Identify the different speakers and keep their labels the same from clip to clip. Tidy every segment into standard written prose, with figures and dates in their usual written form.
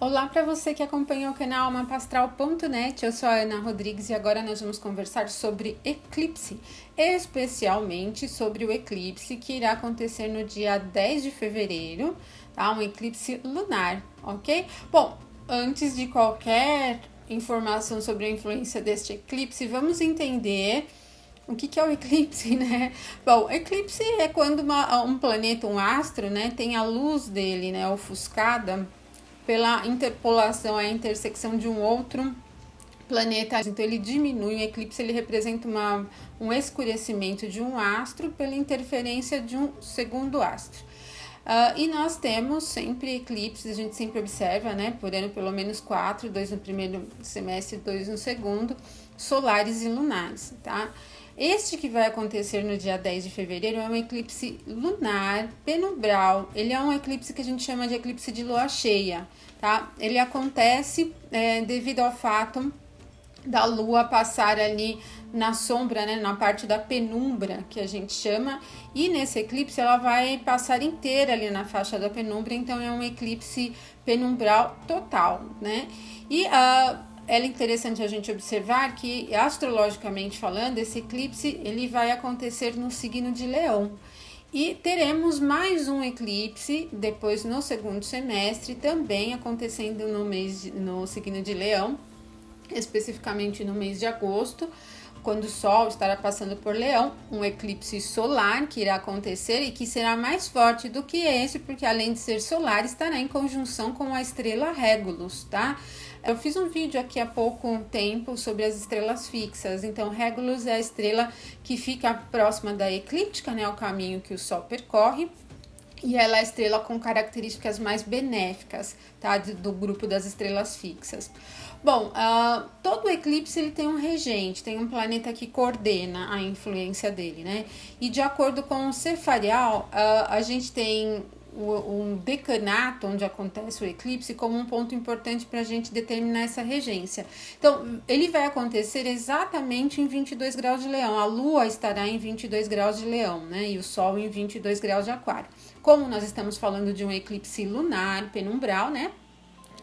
Speaker 1: Olá para você que acompanha o canal mapastral.net, eu sou a Ana Rodrigues e agora nós vamos conversar sobre eclipse, especialmente sobre o eclipse que irá acontecer no dia 10 de fevereiro, tá? Um eclipse lunar, ok? Bom, antes de qualquer informação sobre a influência deste eclipse, vamos entender o que é o eclipse, né? Bom, eclipse é quando um planeta, um astro, né, tem a luz dele, né, ofuscada pela interpolação, a intersecção de um outro planeta. Então ele diminui, o eclipse ele representa um escurecimento de um astro pela interferência de um segundo astro. E nós temos sempre eclipses, a gente sempre observa, né, por ano pelo menos 4, 2 no primeiro semestre, 2 no segundo, solares e lunares, tá? Este que vai acontecer no dia 10 de fevereiro é um eclipse lunar, penumbral. Ele é um eclipse que a gente chama de eclipse de lua cheia, tá? Ele acontece devido ao fato da lua passar ali na sombra, né, na parte da penumbra que a gente chama, e nesse eclipse ela vai passar inteira ali na faixa da penumbra, então é um eclipse penumbral total, né? E é interessante a gente observar que, astrologicamente falando, esse eclipse ele vai acontecer no signo de Leão. E teremos mais um eclipse depois no segundo semestre, também acontecendo no signo de Leão, especificamente no mês de agosto, quando o Sol estará passando por Leão, um eclipse solar que irá acontecer e que será mais forte do que esse, porque além de ser solar, estará em conjunção com a estrela Régulus, tá? Eu fiz um vídeo aqui há pouco tempo sobre as estrelas fixas, então Régulus é a estrela que fica próxima da eclíptica, né, o caminho que o Sol percorre, e ela é a estrela com características mais benéficas, tá, do grupo das estrelas fixas. Bom, todo eclipse ele tem um regente, tem um planeta que coordena a influência dele, né? E de acordo com o cefarial, a gente tem um decanato onde acontece o eclipse como um ponto importante para a gente determinar essa regência. Então, ele vai acontecer exatamente em 22 graus de Leão. A Lua estará em 22 graus de Leão, né? E o Sol em 22 graus de Aquário. Como nós estamos falando de um eclipse lunar, penumbral, né?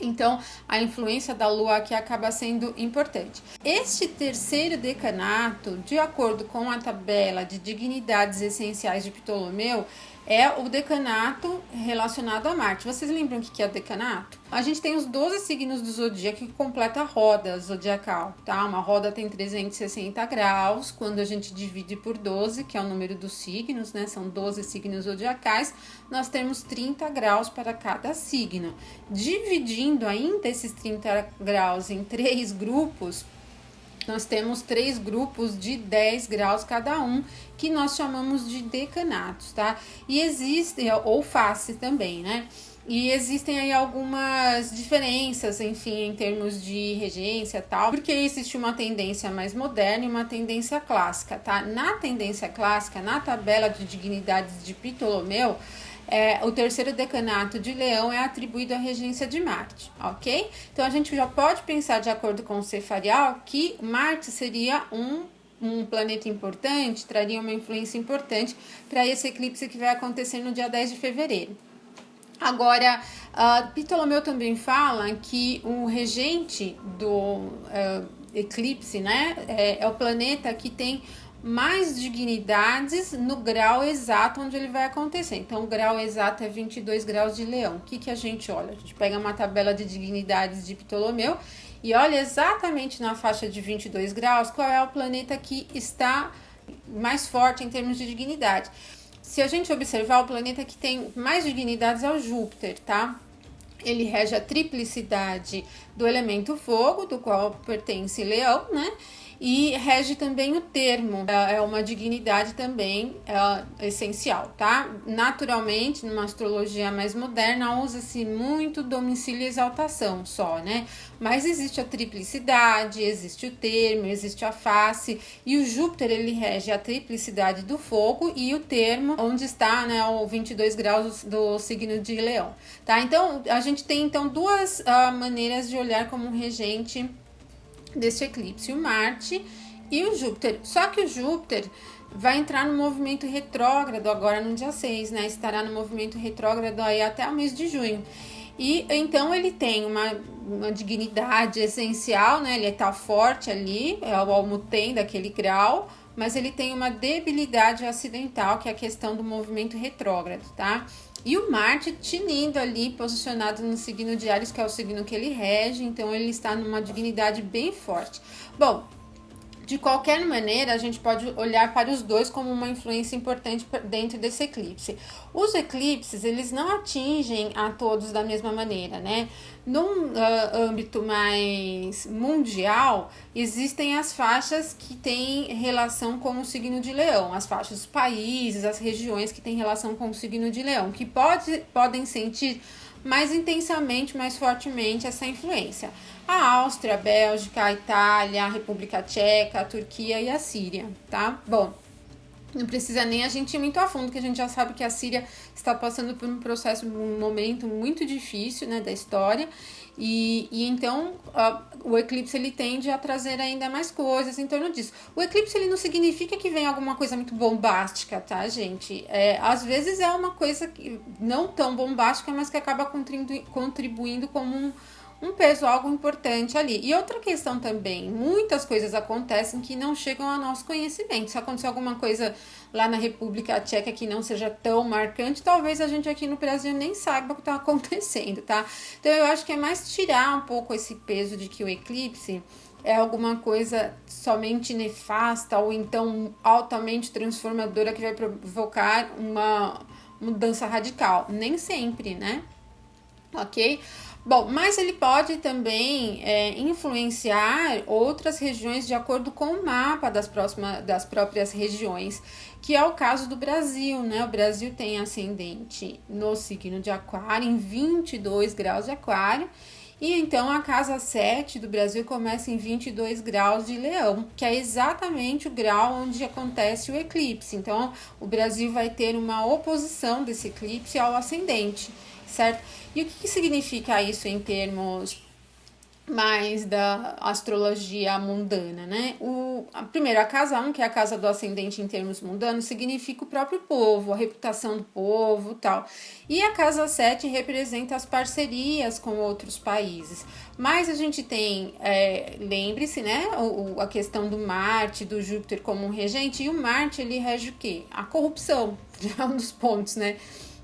Speaker 1: Então, a influência da Lua aqui acaba sendo importante. Este terceiro decanato, de acordo com a tabela de dignidades essenciais de Ptolomeu, é o decanato relacionado a Marte. Vocês lembram o que é o decanato? A gente tem os 12 signos do zodíaco que completa a roda zodiacal, tá? Uma roda tem 360 graus, quando a gente divide por 12, que é o número dos signos, né? São 12 signos zodiacais, nós temos 30 graus para cada signo. Dividindo ainda esses 30 graus em 3 grupos, nós temos 3 grupos de 10 graus cada um, que nós chamamos de decanatos, tá? E existe, ou face também, né? E existem aí algumas diferenças, enfim, em termos de regência e tal, porque existe uma tendência mais moderna e uma tendência clássica, tá? Na tendência clássica, na tabela de dignidades de Ptolomeu, o terceiro decanato de Leão é atribuído à regência de Marte, ok? Então a gente já pode pensar, de acordo com o cefarial, que Marte seria um planeta importante, traria uma influência importante para esse eclipse que vai acontecer no dia 10 de fevereiro. Agora, Ptolomeu também fala que o regente do eclipse, né, é o planeta que tem mais dignidades no grau exato onde ele vai acontecer. Então, o grau exato é 22 graus de Leão. O que a gente olha? A gente pega uma tabela de dignidades de Ptolomeu e olha exatamente na faixa de 22 graus qual é o planeta que está mais forte em termos de dignidade. Se a gente observar, o planeta que tem mais dignidades é o Júpiter, tá? Ele rege a triplicidade do elemento fogo, do qual pertence Leão, né? E rege também o termo, é uma dignidade também essencial, tá? Naturalmente, numa astrologia mais moderna, usa-se muito domicílio e exaltação só, né? Mas existe a triplicidade, existe o termo, existe a face, e o Júpiter, ele rege a triplicidade do fogo e o termo, onde está, né, o 22 graus do signo de Leão, tá? Então, a gente tem, então, duas maneiras de olhar como um regente desse eclipse, o Marte e o Júpiter. Só que o Júpiter vai entrar no movimento retrógrado agora no dia 6, né? Estará no movimento retrógrado aí até o mês de junho. E então ele tem uma dignidade essencial, né? Ele está forte ali, é o Almuten daquele grau, mas ele tem uma debilidade acidental, que é a questão do movimento retrógrado, tá? E o Marte tinindo ali, posicionado no signo de Áries, que é o signo que ele rege, então ele está numa dignidade bem forte. Bom, de qualquer maneira, a gente pode olhar para os dois como uma influência importante dentro desse eclipse. Os eclipses, eles não atingem a todos da mesma maneira, né? Num âmbito mais mundial, existem as faixas que têm relação com o signo de Leão, as faixas dos países, as regiões que têm relação com o signo de Leão, que podem sentir mais intensamente, mais fortemente essa influência. A Áustria, a Bélgica, a Itália, a República Tcheca, a Turquia e a Síria, tá? Bom, não precisa nem a gente ir muito a fundo, que a gente já sabe que a Síria está passando por um processo, um momento muito difícil, né, da história, e então o eclipse ele tende a trazer ainda mais coisas em torno disso. O eclipse ele não significa que vem alguma coisa muito bombástica, tá, gente? Às vezes é uma coisa que não tão bombástica, mas que acaba contribuindo como um peso, algo importante ali. E outra questão também, muitas coisas acontecem que não chegam ao nosso conhecimento. Se acontecer alguma coisa lá na República Tcheca que não seja tão marcante, talvez a gente aqui no Brasil nem saiba o que está acontecendo, tá? Então eu acho que é mais tirar um pouco esse peso de que o eclipse é alguma coisa somente nefasta ou então altamente transformadora que vai provocar uma mudança radical. Nem sempre, né? Ok? Bom, mas ele pode também influenciar outras regiões de acordo com o mapa das próprias regiões, que é o caso do Brasil, né? O Brasil tem ascendente no signo de Aquário, em 22 graus de Aquário, e então a casa 7 do Brasil começa em 22 graus de Leão, que é exatamente o grau onde acontece o eclipse. Então, o Brasil vai ter uma oposição desse eclipse ao ascendente, certo? E o que significa isso em termos mais da astrologia mundana, né? Primeiro, a casa 1, que é a casa do ascendente em termos mundanos, significa o próprio povo, a reputação do povo e tal. E a casa 7 representa as parcerias com outros países. Mas a gente tem, lembre-se, né? A questão do Marte, do Júpiter como um regente, e o Marte, ele rege o quê? A corrupção, é um dos pontos, né?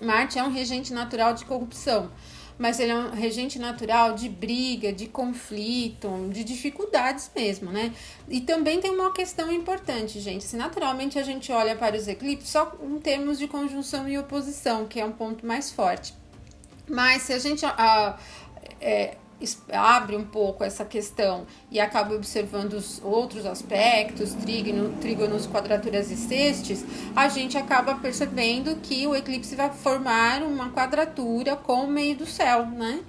Speaker 1: Marte é um regente natural de corrupção, mas ele é um regente natural de briga, de conflito, de dificuldades mesmo, né? E também tem uma questão importante, gente. Se naturalmente a gente olha para os eclipses só em termos de conjunção e oposição, que é um ponto mais forte. Mas se a gente abre um pouco essa questão e acaba observando os outros aspectos, trígonos, quadraturas e sextes, a gente acaba percebendo que o eclipse vai formar uma quadratura com o meio do céu, né?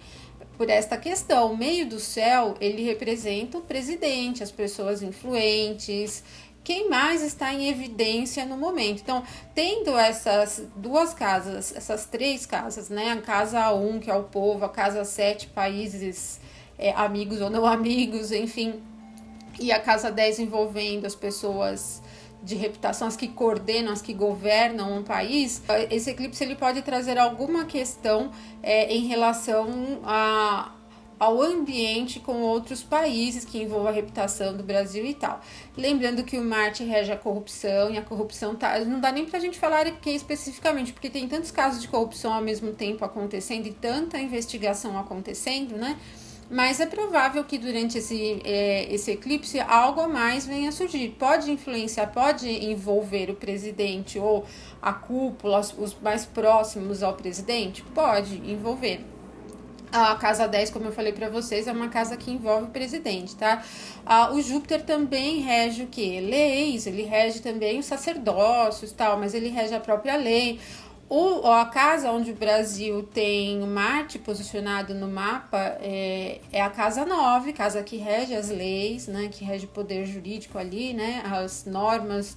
Speaker 1: Por esta questão, o meio do céu, ele representa o presidente, as pessoas influentes, quem mais está em evidência no momento. Então, tendo essas duas casas, essas três casas, né? A casa 1, que é o povo, a casa 7, países amigos ou não amigos, enfim, e a casa 10 envolvendo as pessoas de reputação, as que coordenam, as que governam um país. Esse eclipse ele pode trazer alguma questão em relação ao ambiente com outros países que envolvam a reputação do Brasil e tal. Lembrando que o Marte rege a corrupção, e a corrupção não dá nem pra gente falar aqui especificamente, porque tem tantos casos de corrupção ao mesmo tempo acontecendo e tanta investigação acontecendo, né? Mas é provável que durante esse eclipse algo a mais venha a surgir. Pode influenciar, pode envolver o presidente ou a cúpula, os mais próximos ao presidente? Pode envolver. A casa 10, como eu falei para vocês, é uma casa que envolve o presidente, tá? O Júpiter também rege o quê? Leis, ele rege também os sacerdócios e tal, mas ele rege a própria lei. A casa onde o Brasil tem o Marte posicionado no mapa é a casa 9, casa que rege as leis, né? Que rege o poder jurídico ali, né? As normas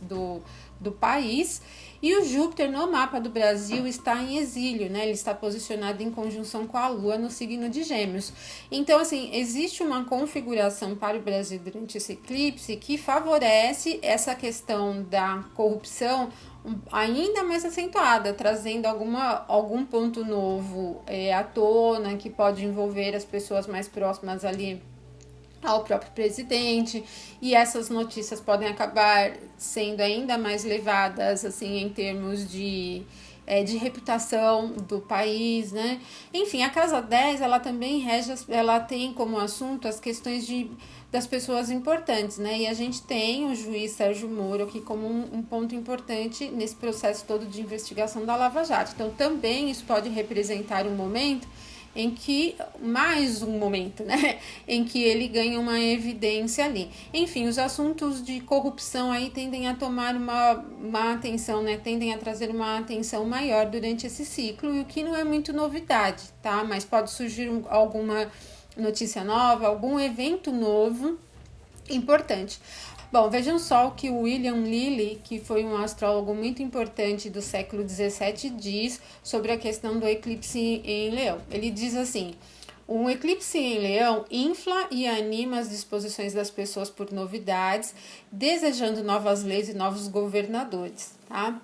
Speaker 1: do país. E o Júpiter no mapa do Brasil está em exílio, né? Ele está posicionado em conjunção com a Lua no signo de Gêmeos. Então, assim, existe uma configuração para o Brasil durante esse eclipse que favorece essa questão da corrupção ainda mais acentuada, trazendo algum ponto novo à tona, que pode envolver as pessoas mais próximas ali ao próprio presidente, e essas notícias podem acabar sendo ainda mais levadas assim em termos de reputação do país, né? Enfim, a Casa 10, ela também rege, ela tem como assunto as questões das pessoas importantes, né? E a gente tem o juiz Sérgio Moro aqui como um ponto importante nesse processo todo de investigação da Lava Jato. Então, também isso pode representar um momento em que, mais um momento, né, em que ele ganha uma evidência ali. Enfim, os assuntos de corrupção aí tendem a tomar uma atenção, né, tendem a trazer uma atenção maior durante esse ciclo, e o que não é muito novidade, tá, mas pode surgir alguma notícia nova, algum evento novo importante. Bom, vejam só o que o William Lilly, que foi um astrólogo muito importante do século XVII, diz sobre a questão do eclipse em Leão. Ele diz assim: um eclipse em Leão infla e anima as disposições das pessoas por novidades, desejando novas leis e novos governadores, tá?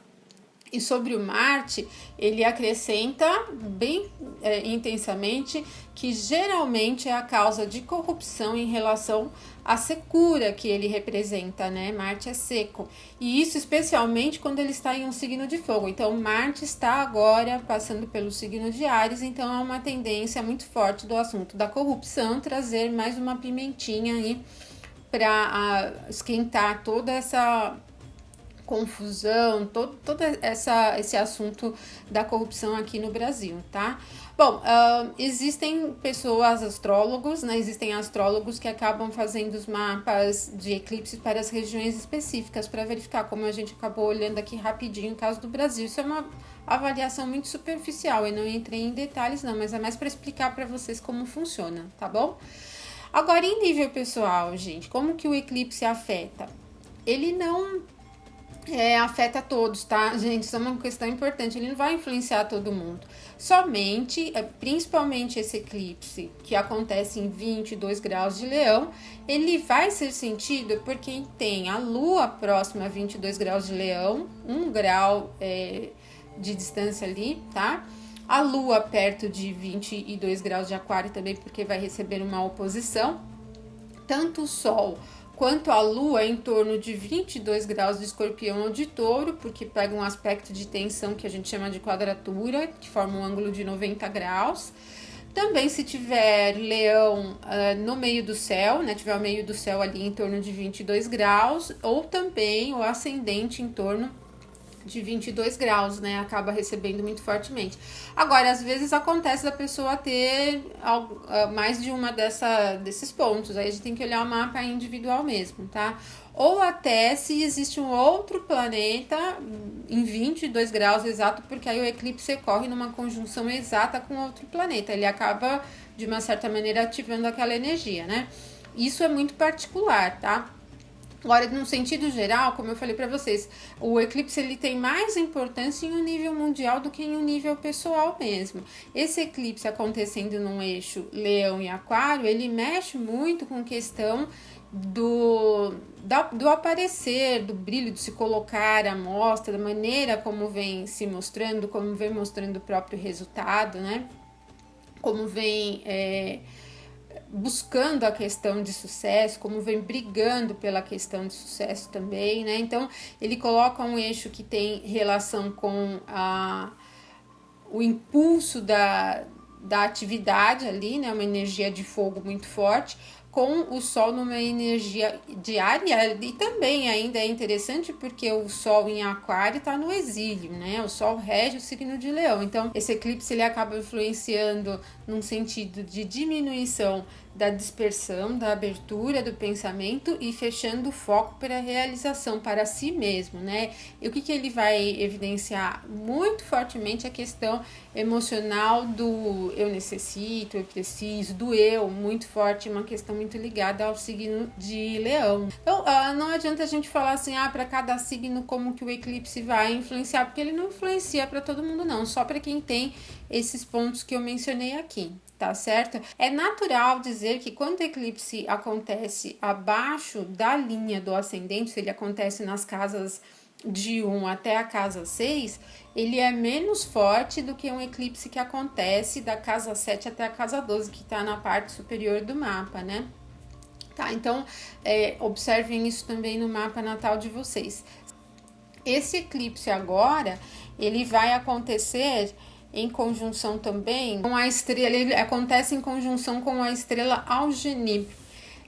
Speaker 1: E sobre o Marte, ele acrescenta bem intensamente que geralmente é a causa de corrupção em relação à secura que ele representa, né? Marte é seco. E isso especialmente quando ele está em um signo de fogo. Então, Marte está agora passando pelo signo de Áries, então é uma tendência muito forte do assunto da corrupção trazer mais uma pimentinha aí para esquentar toda essa confusão, todo esse assunto da corrupção aqui no Brasil, tá? Bom, existem pessoas, astrólogos, né? Existem astrólogos que acabam fazendo os mapas de eclipses para as regiões específicas para verificar, como a gente acabou olhando aqui rapidinho o caso do Brasil. Isso é uma avaliação muito superficial, eu não entrei em detalhes não, mas é mais para explicar para vocês como funciona, tá bom? Agora, em nível pessoal, gente, como que o eclipse afeta? Ele não afeta todos, tá, gente? Isso é uma questão importante, ele não vai influenciar todo mundo. Somente, principalmente esse eclipse, que acontece em 22 graus de Leão, ele vai ser sentido por quem tem a Lua próxima a 22 graus de Leão, 1 grau de distância ali, tá? A Lua perto de 22 graus de Aquário também, porque vai receber uma oposição. Tanto o Sol quanto a Lua em torno de 22 graus de Escorpião ou de Touro, porque pega um aspecto de tensão que a gente chama de quadratura, que forma um ângulo de 90 graus. Também se tiver Leão no meio do céu, né, tiver o meio do céu ali em torno de 22 graus, ou também o ascendente em torno de 22 graus, né, acaba recebendo muito fortemente. Agora, às vezes acontece da pessoa ter mais de uma desses pontos, aí a gente tem que olhar o mapa individual mesmo, tá? Ou até se existe um outro planeta em 22 graus exato, porque aí o eclipse ocorre numa conjunção exata com outro planeta, ele acaba, de uma certa maneira, ativando aquela energia, né? Isso é muito particular, tá? Agora, no sentido geral, como eu falei para vocês, o eclipse ele tem mais importância em um nível mundial do que em um nível pessoal mesmo. Esse eclipse acontecendo num eixo Leão e Aquário, ele mexe muito com questão do aparecer, do brilho, de se colocar à mostra, da maneira como vem se mostrando, como vem mostrando o próprio resultado, né? Como vem buscando a questão de sucesso, como vem brigando pela questão de sucesso também, né? Então, ele coloca um eixo que tem relação com o impulso da atividade ali, né? Uma energia de fogo muito forte, com o Sol numa energia diária, e também ainda é interessante porque o Sol em Aquário está no exílio, né? O Sol rege o signo de Leão, então esse eclipse ele acaba influenciando num sentido de diminuição da dispersão, da abertura do pensamento e fechando o foco para a realização, para si mesmo, né? E o que ele vai evidenciar muito fortemente a questão emocional do eu necessito, eu preciso, do eu, muito forte, uma questão muito ligada ao signo de Leão. Então, não adianta a gente falar assim, para cada signo como que o eclipse vai influenciar, porque ele não influencia para todo mundo não, só para quem tem esses pontos que eu mencionei aqui, tá certo? É natural dizer que quando o eclipse acontece abaixo da linha do ascendente, se ele acontece nas casas de 1 até a casa 6, ele é menos forte do que um eclipse que acontece da casa 7 até a casa 12, que está na parte superior do mapa, né? Tá, então, observem isso também no mapa natal de vocês. Esse eclipse agora, ele vai acontecer em conjunção também com a estrela, ele acontece em conjunção com a estrela Algenib.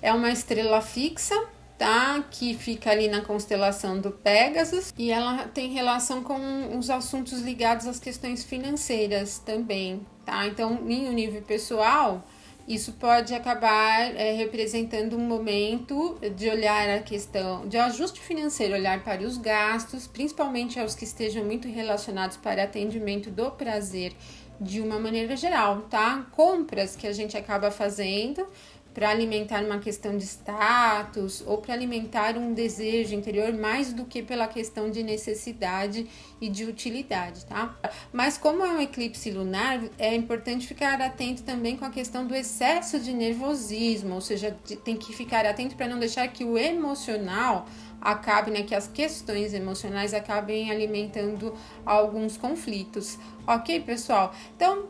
Speaker 1: É uma estrela fixa, tá? Que fica ali na constelação do Pégasus, e ela tem relação com os assuntos ligados às questões financeiras também, tá? Então, em um nível pessoal, isso pode acabar representando um momento de olhar a questão de ajuste financeiro, olhar para os gastos, principalmente aos que estejam muito relacionados para atendimento do prazer de uma maneira geral, tá? Compras que a gente acaba fazendo para alimentar uma questão de status ou para alimentar um desejo interior mais do que pela questão de necessidade e de utilidade, tá? Mas como é um eclipse lunar, é importante ficar atento também com a questão do excesso de nervosismo, ou seja, tem que ficar atento para não deixar que o emocional acabe, né, que as questões emocionais acabem alimentando alguns conflitos. Ok, pessoal? Então,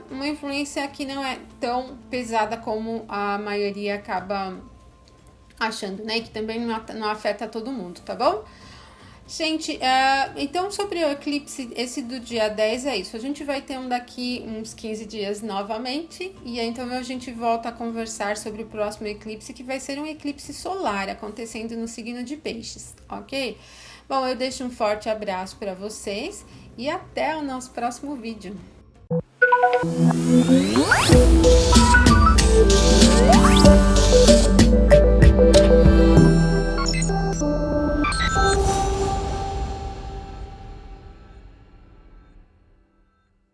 Speaker 1: uma influência que não é tão pesada como a maioria acaba achando, né? Que também não afeta todo mundo, tá bom? Gente, então sobre o eclipse, esse do dia 10 é isso. A gente vai ter um daqui uns 15 dias novamente. E aí, então a gente volta a conversar sobre o próximo eclipse, que vai ser um eclipse solar, acontecendo no signo de Peixes, ok? Bom, eu deixo um forte abraço para vocês e até o nosso próximo vídeo.